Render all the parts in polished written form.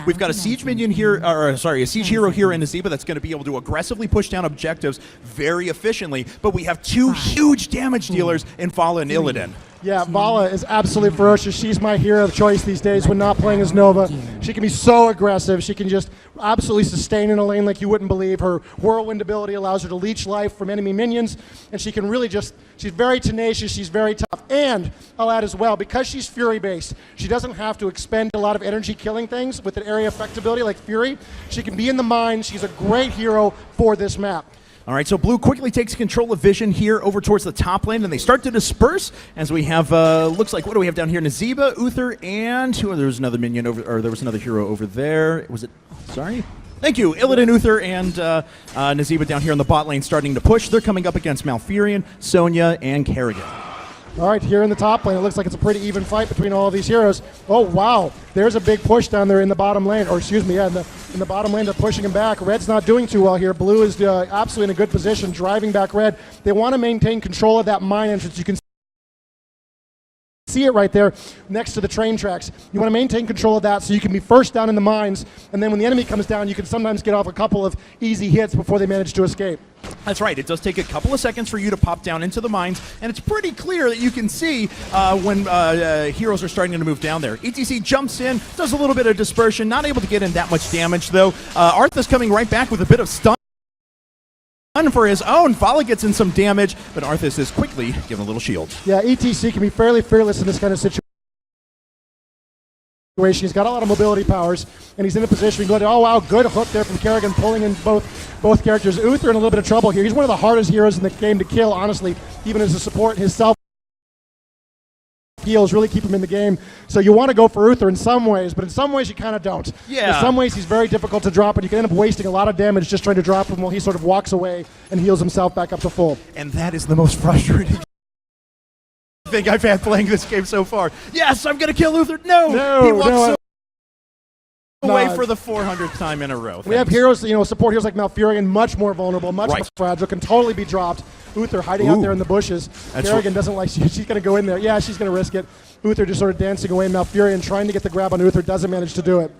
We've got a siege minion here, a siege hero here in Nazeeba that's going to be able to aggressively push down objectives very efficiently, but we have two huge damage dealers in Vala and Illidan. Yeah, Vala is absolutely ferocious. She's my hero of choice these days when not playing as Nova. She can be so aggressive. She can just absolutely sustain in a lane like you wouldn't believe. Her whirlwind ability allows her to leech life from enemy minions, and she can really just, she's very tenacious, she's very tough. And I'll add as well, because she's Fury-based, she doesn't have to expend a lot of energy killing things with an area effect ability like Fury. She can be in the mine. She's a great hero for this map. All right, so Blue quickly takes control of vision here over towards the top lane, and they start to disperse as we have, looks like, what do we have down here? Nazeeba, Uther, and there was another minion over, or there was another hero over there. Was it, sorry? Thank you, Illidan, Uther, and Nazeeba down here in the bot lane starting to push. They're coming up against Malfurion, Sonya, and Kerrigan. All right, here in the top lane, it looks like it's a pretty even fight between all of these heroes. Oh, wow. There's a big push down there in the bottom lane, or excuse me, yeah, in the bottom lane, they're pushing him back. Red's not doing too well here. Blue is absolutely in a good position, driving back Red. They want to maintain control of that mine entrance. You can see it right there next to the train tracks. You want to maintain control of that so you can be first down in the mines, and then when the enemy comes down, you can sometimes get off a couple of easy hits before they manage to escape. That's right. It does take a couple of seconds for you to pop down into the mines, and it's pretty clear that you can see when heroes are starting to move down there. ETC jumps in, does a little bit of dispersion, not able to get in that much damage, though. Arthas coming right back with a bit of stun for his own. Vala gets in some damage, but Arthas is quickly given a little shield. Yeah, ETC can be fairly fearless in this kind of situation. He's got a lot of mobility powers, and he's in a position to go, oh wow, good hook there from Kerrigan, pulling in both characters. Uther in a little bit of trouble here. He's one of the hardest heroes in the game to kill, honestly, even as a support. His self heals really keep him in the game. So you want to go for Uther in some ways, but in some ways you kind of don't. Yeah. In some ways he's very difficult to drop, and you can end up wasting a lot of damage just trying to drop him while he sort of walks away and heals himself back up to full. And that is the most frustrating thing I've had playing this game so far. Yes, I'm going to kill Uther. No, he walks away for the 400th time in a row. We have heroes, support heroes like Malfurion, much more vulnerable, much more fragile, can totally be dropped. Uther hiding out there in the bushes. Kerrigan doesn't like, she's going to go in there. Yeah, she's going to risk it. Uther just sort of dancing away. Malfurion trying to get the grab on Uther, doesn't manage to do it.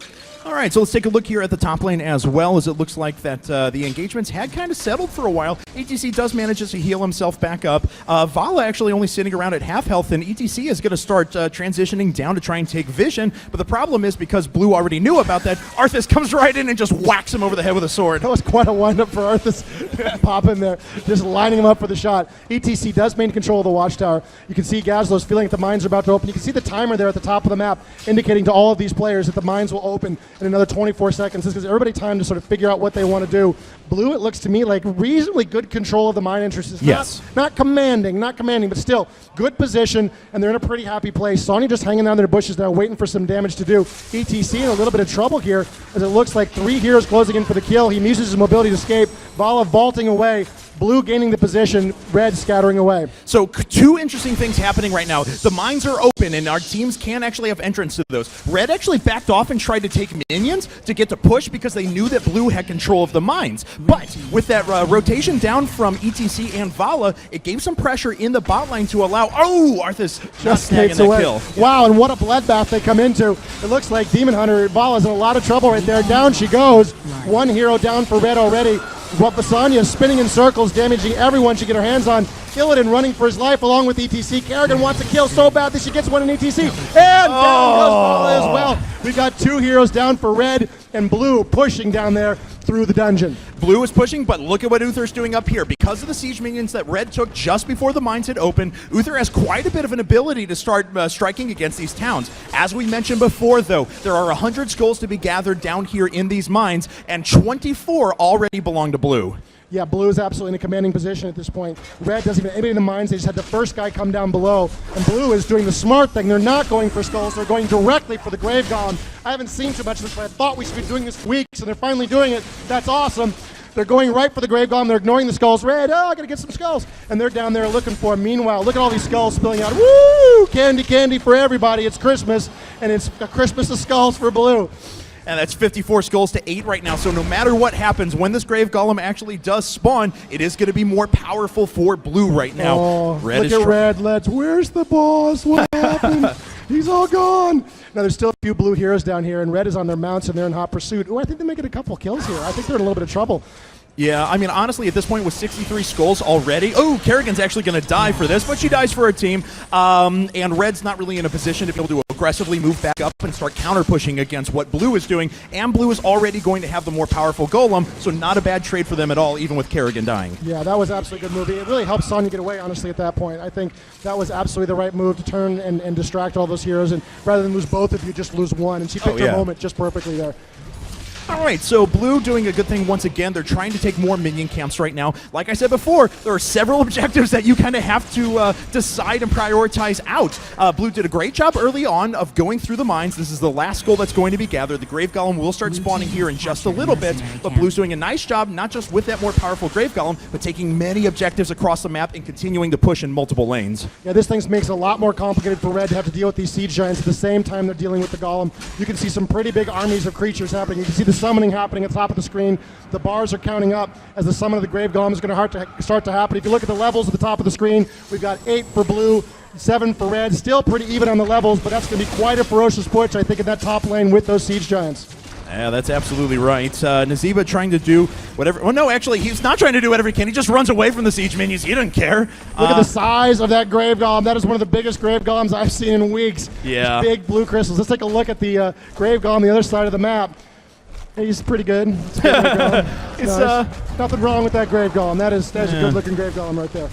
All right, so let's take a look here at the top lane as well, as it looks like that the engagements had kind of settled for a while. ETC does manage to heal himself back up. Vala actually only sitting around at half health, and ETC is going to start transitioning down to try and take vision. But the problem is, because Blue already knew about that, Arthas comes right in and just whacks him over the head with a sword. That was quite a wind-up for Arthas. Pop in there, just lining him up for the shot. ETC does maintain control of the watchtower. You can see Gazlo's feeling that the mines are about to open. You can see the timer there at the top of the map indicating to all of these players that the mines will open in another 24 seconds. This gives everybody time to sort of figure out what they want to do. Blue, it looks to me like reasonably good control of the mine entrances. Yes. Not commanding, but still good position, and they're in a pretty happy place. Sonya just hanging down their bushes now, waiting for some damage to do. ETC in a little bit of trouble here, as it looks like 3 heroes closing in for the kill. He uses his mobility to escape. Vala vaulting away. Blue gaining the position, Red scattering away. So 2 interesting things happening right now. The mines are open, and our teams can actually have entrance to those. Red actually backed off and tried to take minions to get to push because they knew that Blue had control of the mines. But with that rotation down from ETC and Vala, it gave some pressure in the bot lane to allow, Arthas just snagging that kill. Wow, and what a bloodbath they come into. It looks like Demon Hunter, Vala's in a lot of trouble right there. Down she goes. 1 hero down for Red already. Sonya is spinning in circles, damaging everyone she can get her hands on. Illidan running for his life along with ETC. Kerrigan wants to kill so bad that she gets one in ETC. And down goes Vala as well. We've got 2 heroes down for Red, and Blue pushing down there through the dungeon. Blue is pushing, but look at what Uther's doing up here. Because of the siege minions that Red took just before the mines had opened, Uther has quite a bit of an ability to start striking against these towns. As we mentioned before, though, there are 100 skulls to be gathered down here in these mines, and 24 already belong to Blue. Yeah, Blue is absolutely in a commanding position at this point. Red doesn't even anybody in the mines. They just had the first guy come down below. And Blue is doing the smart thing. They're not going for skulls. They're going directly for the Grave Golem. I haven't seen too much of this, but I thought we should be doing this for weeks, and they're finally doing it. That's awesome. They're going right for the Grave Golem. They're ignoring the skulls. Red, I gotta get some skulls. And they're down there looking for them. Meanwhile, look at all these skulls spilling out. Woo! Candy, candy for everybody. It's Christmas, and it's a Christmas of skulls for Blue. And that's 54 skulls to 8 right now. So no matter what happens, when this Grave Golem actually does spawn, it is going to be more powerful for Blue right now. Look at Red. Where's the boss? What happened? He's all gone. Now, there's still a few blue heroes down here, and red is on their mounts, and they're in hot pursuit. Oh, I think they may get a couple kills here. I think they're in a little bit of trouble. Yeah, I mean, honestly, at this point with 63 skulls already, oh, Kerrigan's actually going to die for this, but she dies for her team, and Red's not really in a position to be able to aggressively move back up and start counter-pushing against what Blue is doing, and Blue is already going to have the more powerful golem, so not a bad trade for them at all, even with Kerrigan dying. Yeah, that was absolutely a good move. It really helped Sonya get away, honestly, at that point. I think that was absolutely the right move to turn and distract all those heroes, and rather than lose both of you, just lose one, and she picked her moment just perfectly there. All right, so Blue doing a good thing once again. They're trying to take more minion camps right now. Like I said before, there are several objectives that you kind of have to decide and prioritize out. Blue did a great job early on of going through the mines. This is the last goal that's going to be gathered. The Grave Golem will start spawning here in just a little bit, but Blue's doing a nice job, not just with that more powerful Grave Golem, but taking many objectives across the map and continuing to push in multiple lanes. Yeah, this thing makes it a lot more complicated for Red to have to deal with these siege giants at the same time they're dealing with the Golem. You can see some pretty big armies of creatures happening. You can see the summoning happening at the top of the screen. The bars are counting up as the summon of the Grave Golem is going to start to happen. If you look at the levels at the top of the screen, we've got 8 for Blue, 7 for Red. Still pretty even on the levels, but that's going to be quite a ferocious push, I think, in that top lane with those siege giants. Yeah, that's absolutely right. Nazeeba trying to do whatever. Well, no, actually, he's not trying to do whatever he can. He just runs away from the siege minions. He doesn't care. Look at the size of that Grave Golem. That is one of the biggest Grave Golems I've seen in weeks. Yeah. Big blue crystals. Let's take a look at the Grave Golem on the other side of the map. He's pretty good. It's a good Grave Golem. Nothing wrong with that Grave Golem. That's a good-looking Grave Golem right there.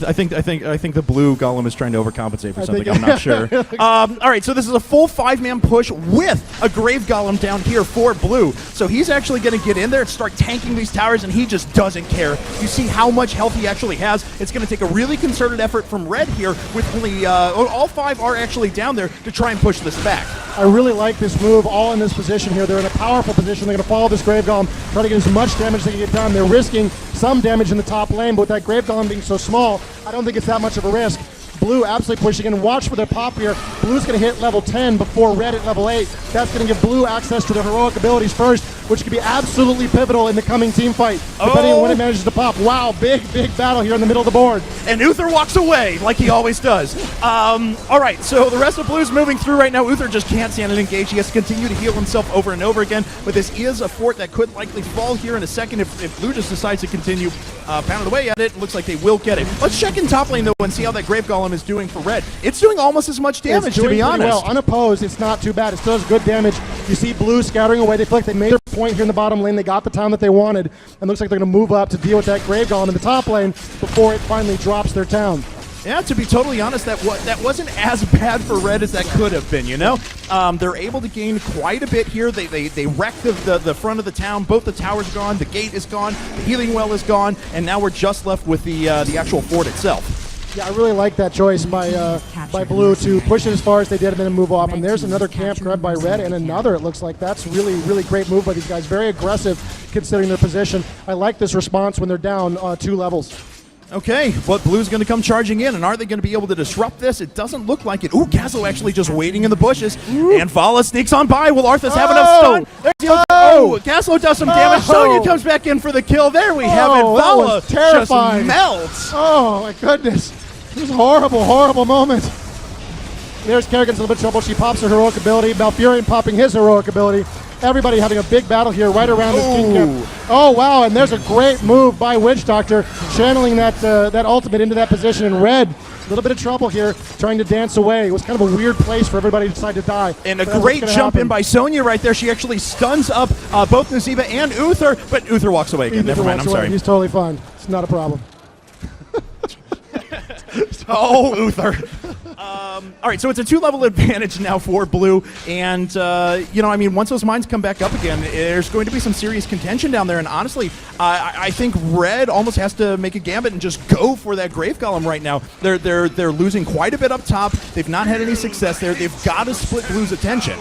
I think the blue golem is trying to overcompensate for something. I'm not sure. All right, so this is a full 5-man push with a grave golem down here for blue. So he's actually going to get in there and start tanking these towers, and he just doesn't care. You see how much health he actually has. It's going to take a really concerted effort from red here with only all 5 are actually down there to try and push this back. I really like this move, all in this position here. They're in a powerful position. They're going to follow this Grave Golem, try to get as much damage as they can get done. They're risking some damage in the top lane, but with that Grave Golem being so small, I don't think it's that much of a risk. Blue absolutely pushing in. Watch for their pop here. Blue's going to hit level 10 before red at level 8. That's going to give Blue access to their heroic abilities first, which could be absolutely pivotal in the coming team fight, depending on when it manages to pop. Wow, big battle here in the middle of the board. And Uther walks away like he always does. All right, so the rest of Blue's moving through right now. Uther just can't stand and engage. He has to continue to heal himself over and over again, but this is a fort that could likely fall here in a second if Blue just decides to continue pounding away at it. It looks like they will get it. Let's check in top lane, though, and see how that Grave Golem is doing for red. It's doing almost as much damage, to be honest. Well, unopposed, it's not too bad. It still has good damage. You see Blue scattering away. They feel like they made their point here in the bottom lane. They got the town that they wanted, and looks like they're going to move up to deal with that Grave Golem in the top lane before it finally drops their town. Yeah, to be totally honest, that wasn't as bad for red as that could have been, you know? They're able to gain quite a bit here. They wreck the front of the town. Both the towers are gone, the gate is gone, the healing well is gone, and now we're just left with the actual fort itself. Yeah, I really like that choice by Blue to push it as far as they did and then move off. And there's another camp grabbed by Red and another, it looks like. That's really great move by these guys. Very aggressive considering their position. I like this response when they're down 2 levels. Okay, but Blue's going to come charging in, and are they going to be able to disrupt this? It doesn't look like it. Ooh, Gazo actually just waiting in the bushes, and Vala sneaks on by. Will Arthas have enough stun? Gazo does some damage. Sonya comes back in for the kill. There we have it. Vala just melts. Oh, my goodness. This is a horrible moment. There's Kerrigan's in a little bit of trouble. She pops her heroic ability. Malfurion popping his heroic ability. Everybody having a big battle here right around this king camp. Oh, wow, and there's a great move by Witch Doctor, channeling that ultimate into that position. And Red, a little bit of trouble here, trying to dance away. It was kind of a weird place for everybody to decide to die. And a great jump in by Sonya right there. She actually stuns up both Nazeeba and Uther, but Uther walks away again. Never mind, I'm sorry. He's totally fine. It's not a problem. Oh, Uther. All right, so it's a 2-level advantage now for Blue, and I mean, once those mines come back up again, there's going to be some serious contention down there. And honestly, I think Red almost has to make a gambit and just go for that Grave Golem right now. They're losing quite a bit up top. They've not had any success there. They've got to split Blue's attention.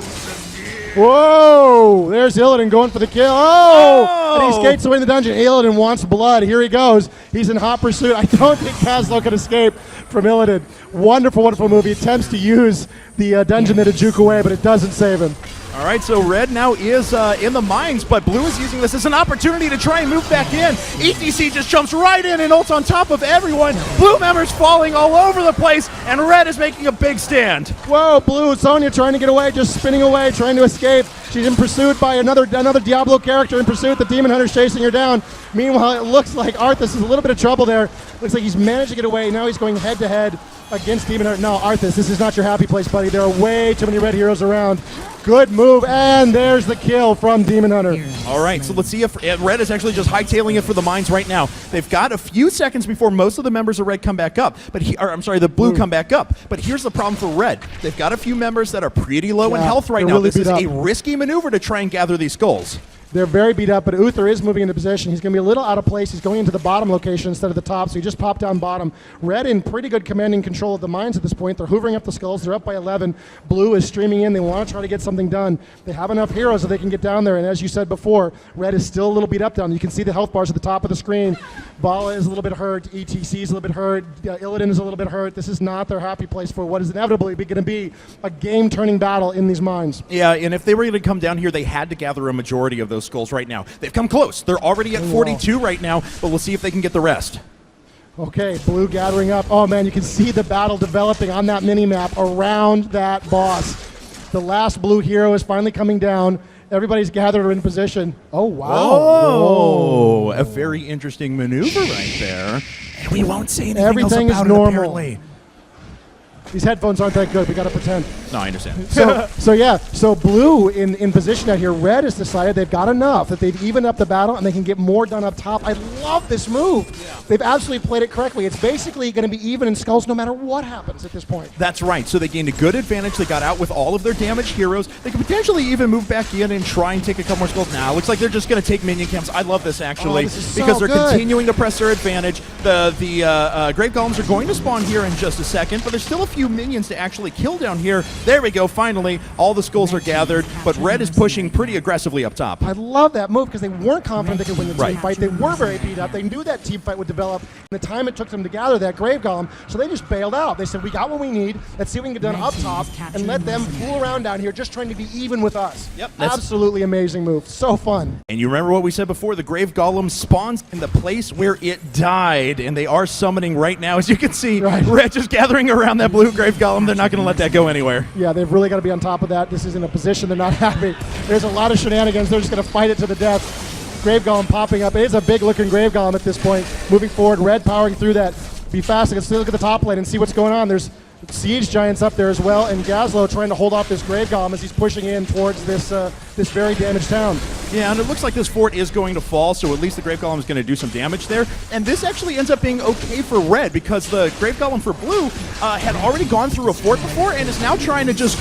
Whoa! There's Illidan going for the kill. Oh! And he skates away in the dungeon. Illidan wants blood. Here he goes. He's in hot pursuit. I don't think Kazlo can escape from Illidan. Wonderful move. He attempts to use the dungeon that had juke away, but it doesn't save him. All right, so Red now is in the mines, but Blue is using this as an opportunity to try and move back in. ETC just jumps right in and ults on top of everyone. Blue members falling all over the place, and Red is making a big stand. Whoa, Blue, Sonya trying to get away, just spinning away, trying to escape. She's in pursuit by another Diablo character in pursuit. The Demon Hunter's chasing her down. Meanwhile, it looks like Arthas is a little bit of trouble there. Looks like he's managed to get away. Now he's going head-to-head against Demon Hunter. No, Arthas, this is not your happy place, buddy. There are way too many red heroes around. Good move, and there's the kill from Demon Hunter. All right, so let's see if Red is actually just hightailing it for the mines right now. They've got a few seconds before most of the members of Red come back up, the Blue come back up. But here's the problem for Red. They've got a few members that are pretty low in health right now. Really this is a risky maneuver to try and gather these skulls. They're very beat up, but Uther is moving into position. He's going to be a little out of place. He's going into the bottom location instead of the top, so he just popped down bottom. Red in pretty good commanding control of the mines at this point. They're hoovering up the skulls. They're up by 11. Blue is streaming in. They want to try to get something done. They have enough heroes that they can get down there, and as you said before, Red is still a little beat up down. You can see the health bars at the top of the screen. Bala is a little bit hurt. ETC is a little bit hurt. Illidan is a little bit hurt. This is not their happy place for what is inevitably going to be a game-turning battle in these mines. Yeah, and if they were going to come down here, they had to gather a majority of those skulls right now. They've come close. They're already at 42 right now, but we'll see if they can get the rest. Okay, Blue gathering up. Oh, man, you can see the battle developing on that mini-map around that boss. The last Blue hero is finally coming down. Everybody's gathered in position. Oh, wow. Oh, a very interesting maneuver right there. And we won't say anything Everything else about is normal. it, apparently. These headphones aren't that good. We got to pretend. No, I understand. So Blue in position out here. Red has decided they've got enough, that they've evened up the battle and they can get more done up top. I love this move. Yeah. They've absolutely played it correctly. It's basically going to be even in skulls no matter what happens at this point. That's right. So they gained a good advantage. They got out with all of their damaged heroes. They could potentially even move back in and try and take a couple more skulls. Now, looks like they're just going to take minion camps. I love this, actually, because they're continuing to press their advantage. The Grave Golems are going to spawn here in just a second, but there's still a few minions to actually kill down here. There we go. Finally, all the skulls are gathered, but Red is pushing pretty aggressively up top. I love that move because they weren't confident they could win the team fight. They were very beat up. They knew that team fight would develop in the time it took them to gather that Grave Golem, so they just bailed out. They said, we got what we need. Let's see if we can get done up top and let them fool around down here just trying to be even with us. Yep. Absolutely amazing move. So fun. And you remember what we said before, the Grave Golem spawns in the place where it died, and they are summoning right now. As you can see, Red just gathering around that blue Grave Golem. They're not going to let that go anywhere. Yeah, they've really got to be on top of that. This is in a position they're not happy. There's a lot of shenanigans. They're just going to fight it to the death. Grave Golem popping up. It is a big-looking Grave Golem at this point. Moving forward, Red powering through that. Be fast. Let's look at the top lane and see what's going on. There's Siege Giants up there as well, and Gazlo trying to hold off this Grave Golem as he's pushing in towards this this very damaged town. Yeah, and it looks like this fort is going to fall, so at least the Grave Golem is going to do some damage there. And this actually ends up being okay for Red, because the Grave Golem for Blue had already gone through a fort before and is now trying to just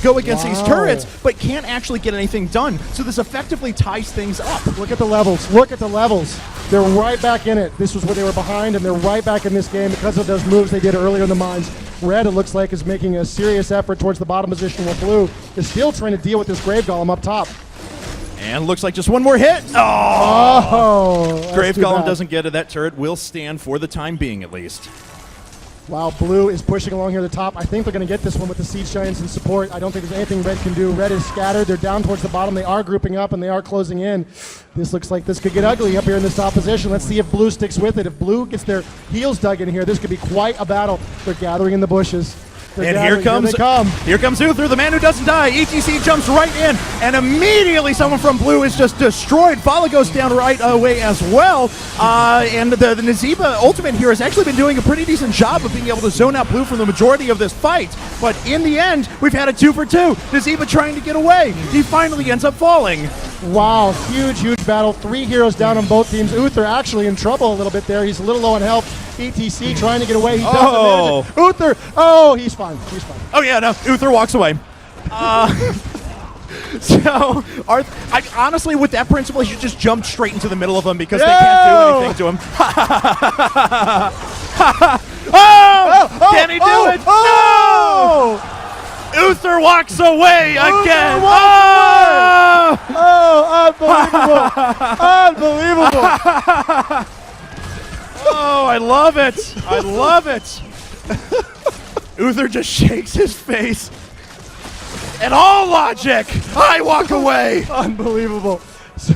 go against these turrets, but can't actually get anything done. So this effectively ties things up. Look at the levels. Look at the levels. They're right back in it. This was where they were behind, and they're right back in this game because of those moves they did earlier in the mines. Red, it looks like, is making a serious effort towards the bottom position, while Blue is still trying to deal with this Grave Golem up top. And looks like just one more hit. Oh! Grave Golem doesn't get it. That turret will stand for the time being, at least. Wow, Blue is pushing along here at the top. I think they're going to get this one with the Siege Giants in support. I don't think there's anything Red can do. Red is scattered. They're down towards the bottom. They are grouping up, and they are closing in. This looks like this could get ugly up here in this top position. Let's see if Blue sticks with it. If Blue gets their heels dug in here, this could be quite a battle. They're gathering in the bushes. And here comes Uther, the man who doesn't die. ETC jumps right in, and immediately someone from Blue is just destroyed. Fala goes down right away as well. And the Nazeeba ultimate here has actually been doing a pretty decent job of being able to zone out Blue from the majority of this fight. But in the end, we've had a 2-for-2. Nazeeba trying to get away. He finally ends up falling. Wow, huge battle. 3 heroes down on both teams. Uther actually in trouble a little bit there. He's a little low on health. ETC trying to get away. He doesn't manage it. Uther, he's fine. He's fine. Oh, yeah, no, Uther walks away. So, I honestly, with that principle, he should just jump straight into the middle of them because they can't do anything to him. Can he do it? No! Uther walks away again. Unbelievable. Oh, I love it. I love it. Uther just shakes his face. And all logic, I walk away. Unbelievable. So,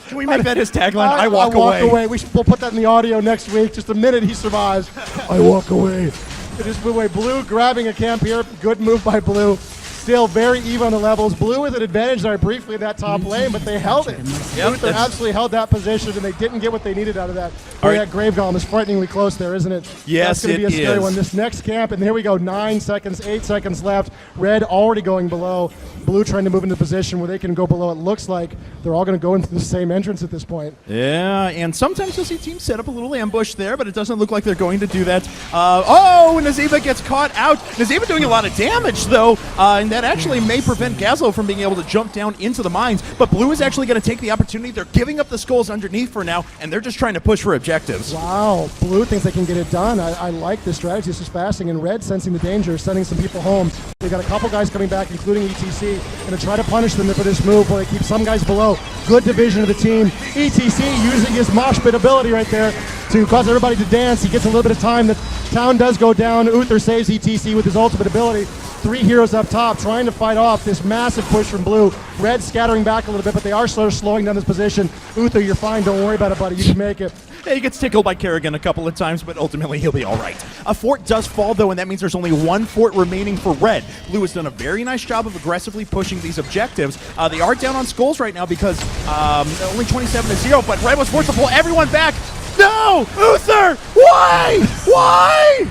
Can we make that his tagline? I walk away. We'll put that in the audio next week. Just a minute he survives. I walk away. It is Blue grabbing a camp here. Good move by Blue. Still very even on the levels. Blue with an advantage there briefly in that top lane, but they held it. Yep, they absolutely held that position, and they didn't get what they needed out of that. Boy, that Grave Golem is frighteningly close there, isn't it? Yes, that's going to be a scary one. This next camp, and here we go, 9 seconds, 8 seconds left. Red already going below. Blue trying to move into position where they can go below. It looks like they're all going to go into the same entrance at this point. Yeah, and sometimes you'll see teams set up a little ambush there, but it doesn't look like they're going to do that. Oh, Nazeeba gets caught out. Nazeeba doing a lot of damage, though, and that actually may prevent Gazlo from being able to jump down into the mines, but Blue is actually going to take the opportunity. They're giving up the skulls underneath for now, and they're just trying to push for objectives. Wow, Blue thinks they can get it done. I like this strategy. This is fasting, and Red sensing the danger, sending some people home. They got a couple guys coming back, including ETC, going to try to punish them for this move while they keep some guys below. Good division of the team. ETC using his mosh pit ability right there to cause everybody to dance. He gets a little bit of time. The town does go down. Uther saves ETC with his ultimate ability. 3 heroes up top trying to fight off this massive push from Blue. Red scattering back a little bit, but they are sort of slowing down this position. Uther, you're fine. Don't worry about it, buddy. You can make it. Yeah, he gets tickled by Kerrigan a couple of times, but ultimately he'll be all right. A fort does fall, though, and that means there's only 1 fort remaining for Red. Blue has done a very nice job of aggressively pushing these objectives. They are down on skulls right now because only 27-0, but Red was forced to pull everyone back. No! Uther! Why? Why?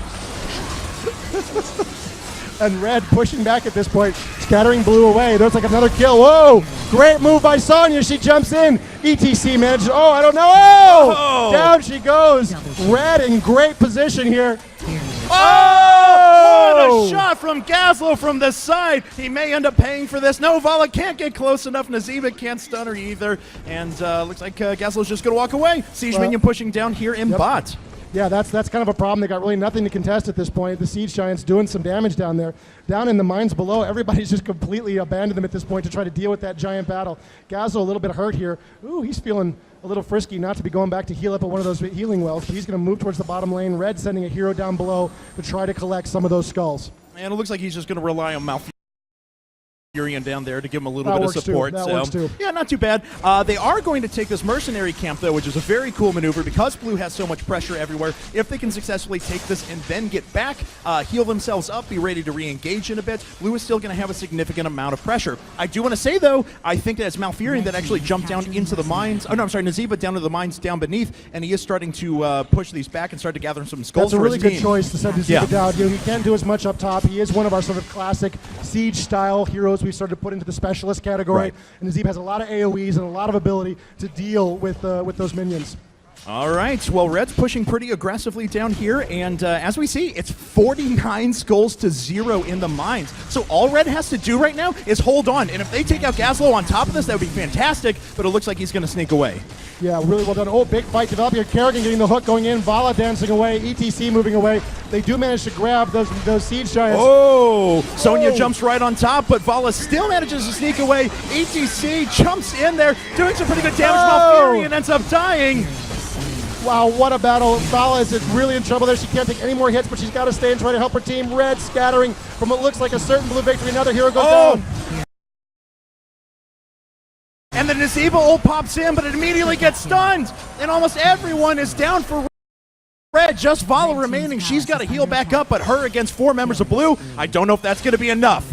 And Red pushing back at this point, scattering Blue away. There's like another kill. Whoa! Great move by Sonya. She jumps in. ETC manages. Oh, I don't know. Oh! Down she goes. Red in great position here. Oh! What a shot from Gazlo from the side. He may end up paying for this. No, Vala can't get close enough. Nazeeba can't stun her either. And looks like Gazlo's just going to walk away. Siege minion pushing down here in bot. Yeah, that's kind of a problem. They got really nothing to contest at this point. The Siege Giants doing some damage down there. Down in the mines below, everybody's just completely abandoned them at this point to try to deal with that giant battle. Gazlo a little bit hurt here. Ooh, he's feeling a little frisky not to be going back to heal up at one of those healing wells, but he's going to move towards the bottom lane. Red sending a hero down below to try to collect some of those skulls. And it looks like he's just going to rely on Malfurion down there to give him a little bit of support. That works too. Yeah, not too bad. They are going to take this mercenary camp, though, which is a very cool maneuver because Blue has so much pressure everywhere. If they can successfully take this and then get back, heal themselves up, be ready to re-engage in a bit, Blue is still going to have a significant amount of pressure. I do want to say, though, I think that it's Malfurion that actually jumped down into the mines. Oh, no, I'm sorry, Nazeeba down to the mines down beneath, and he is starting to push these back and start to gather some skulls. That's a really for his good team. choice to send Nazeeba down. You know, he can't do as much up top. He is one of our sort of classic Siege-style heroes we started to put into the specialist category, right. And Nazeeba has a lot of AoEs and a lot of ability to deal with those minions. All right, well, Red's pushing pretty aggressively down here, and as we see, it's 49 skulls to 0 in the mines. So all Red has to do right now is hold on, and if they take out Gazlo on top of this, that would be fantastic, but it looks like he's going to sneak away. Yeah, really well done. Oh, big fight developing here. Kerrigan getting the hook going in, Vala dancing away, ETC moving away. They do manage to grab those Siege Giants. Oh, Sonya jumps right on top, but Vala still manages to sneak away. ETC jumps in there, doing some pretty good damage. Malfurion ends up dying. Wow, what a battle. Vala is really in trouble there. She can't take any more hits, but she's got to stay and try to help her team. Red scattering from what looks like a certain Blue victory. Another hero goes down. And the Nazeeba ult pops in, but it immediately gets stunned. And almost everyone is down for Red. Just Vala remaining. She's got to heal back up, but her against 4 members of Blue, I don't know if that's going to be enough.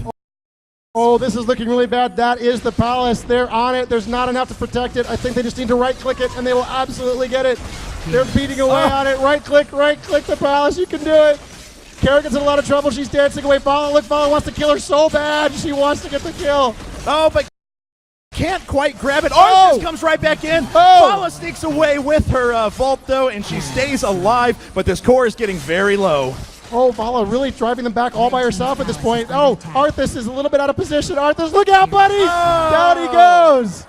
Oh, this is looking really bad. That is the Palace. They're on it. There's not enough to protect it. I think they just need to right-click it, and they will absolutely get it. They're beating away on it. Right-click the Palace. You can do it. Kerrigan's in a lot of trouble. She's dancing away. Vala wants to kill her so bad. She wants to get the kill. Oh, but can't quite grab it. Arthas comes right back in. Vala sneaks away with her vault, though, and she stays alive, but this core is getting very low. Oh, Vala really driving them back all by herself at this point. Oh, Arthas is a little bit out of position. Arthas, look out, buddy! Down he goes!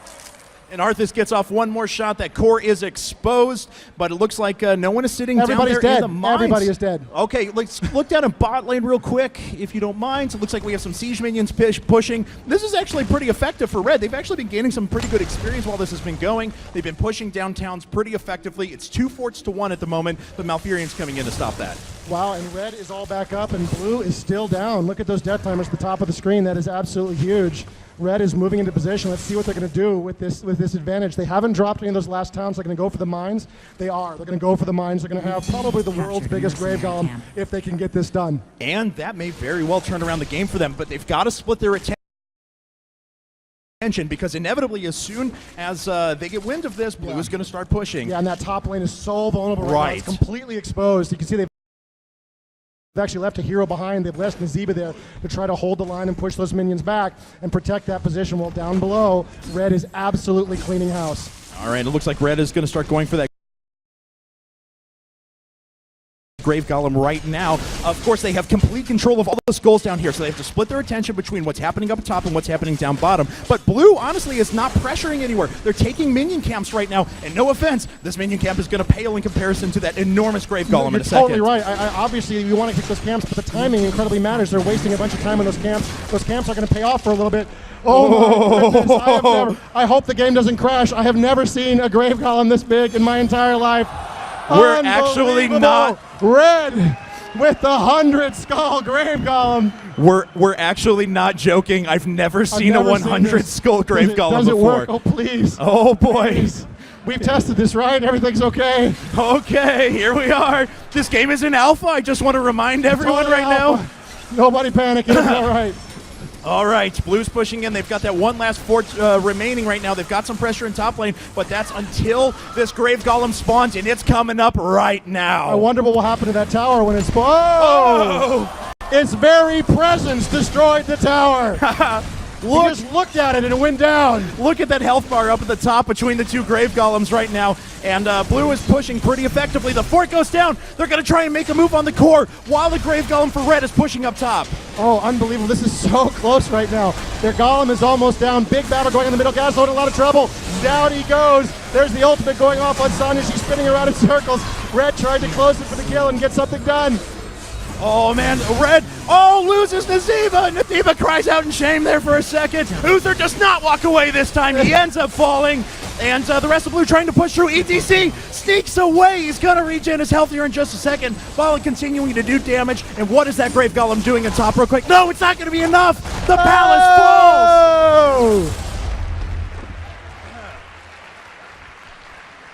And Arthas gets off one more shot. That core is exposed, but it looks like no one is sitting down there in the mines. Everybody is dead. Okay, let's look down in bot lane real quick, if you don't mind. So it looks like we have some Siege minions pushing. This is actually pretty effective for Red. They've actually been gaining some pretty good experience while this has been going. They've been pushing downtowns pretty effectively. It's 2 forts to 1 at the moment, but Malfurion's coming in to stop that. Wow, and red is all back up, and blue is still down. Look at those death timers at the top of the screen. That is absolutely huge. Red is moving into position. Let's see what they're going to do with this advantage. They haven't dropped any of those last towns. They're going to go for the mines. They are. They're going to go for the mines. They're going to have probably the world's biggest grave golem if they can get this done. And that may very well turn around the game for them, but they've got to split their attention, because inevitably, as soon as they get wind of this, blue is going to start pushing. Yeah, and that top lane is so vulnerable right now. It's completely exposed. You can see they've actually left a hero behind. They've left Nazeeba there to try to hold the line and push those minions back and protect that position, while down below, red is absolutely cleaning house. All right, it looks like red is going to start going for that grave golem right now. Of course, they have complete control of all the skulls down here, so they have to split their attention between what's happening up top and what's happening down bottom. But blue, honestly, is not pressuring anywhere. They're taking minion camps right now, and no offense, this minion camp is going to pale in comparison to that enormous grave golem in a second. You're totally right. Obviously, you want to kick those camps, but the timing incredibly matters. They're wasting a bunch of time on those camps. Those camps are going to pay off for a little bit. Oh my goodness, I hope the game doesn't crash. I have never seen a grave golem this big in my entire life. We're actually not red with the 100 skull grave golem. We're actually not joking. I've never seen a 100 skull grave golem before. Does it work? before. Oh, please. Oh, boy. Please. We've tested this, right? Everything's okay. Okay, here we are. This game is in alpha. I just want to remind everyone right now. Nobody panic. It's all right. All right, blue's pushing in. They've got that one last fort remaining right now. They've got some pressure in top lane, but that's until this grave golem spawns, and it's coming up right now. I wonder what will happen to that tower when it spawns. Oh! Its very presence destroyed the tower. Look, just looked at it and it went down. Look at that health bar up at the top between the two grave golems right now, and blue is pushing pretty effectively. The fort goes down. They're going to try and make a move on the core while the grave golem for red is pushing up top. Oh, unbelievable. This is so close right now. Their golem is almost down. Big battle going in the middle. Gazlowe in a lot of trouble. Down he goes. There's the ultimate going off on Sonya. She's spinning around in circles. Red tried to close it for the kill and get something done. Oh, man, red, loses Nazeeba. Nazeeba cries out in shame there for a second. Uther does not walk away this time. He ends up falling, and the rest of blue trying to push through. ETC sneaks away. He's going to regen his health here in just a second, while continuing to do damage. And what is that grave golem doing on top real quick? No, it's not going to be enough. The palace falls.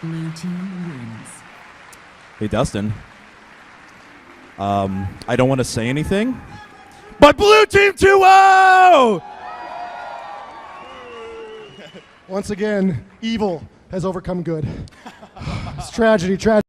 Blue team wins. Hey, Dustin. I don't want to say anything, but blue team 2-0! Once again, evil has overcome good. It's tragedy, tragedy.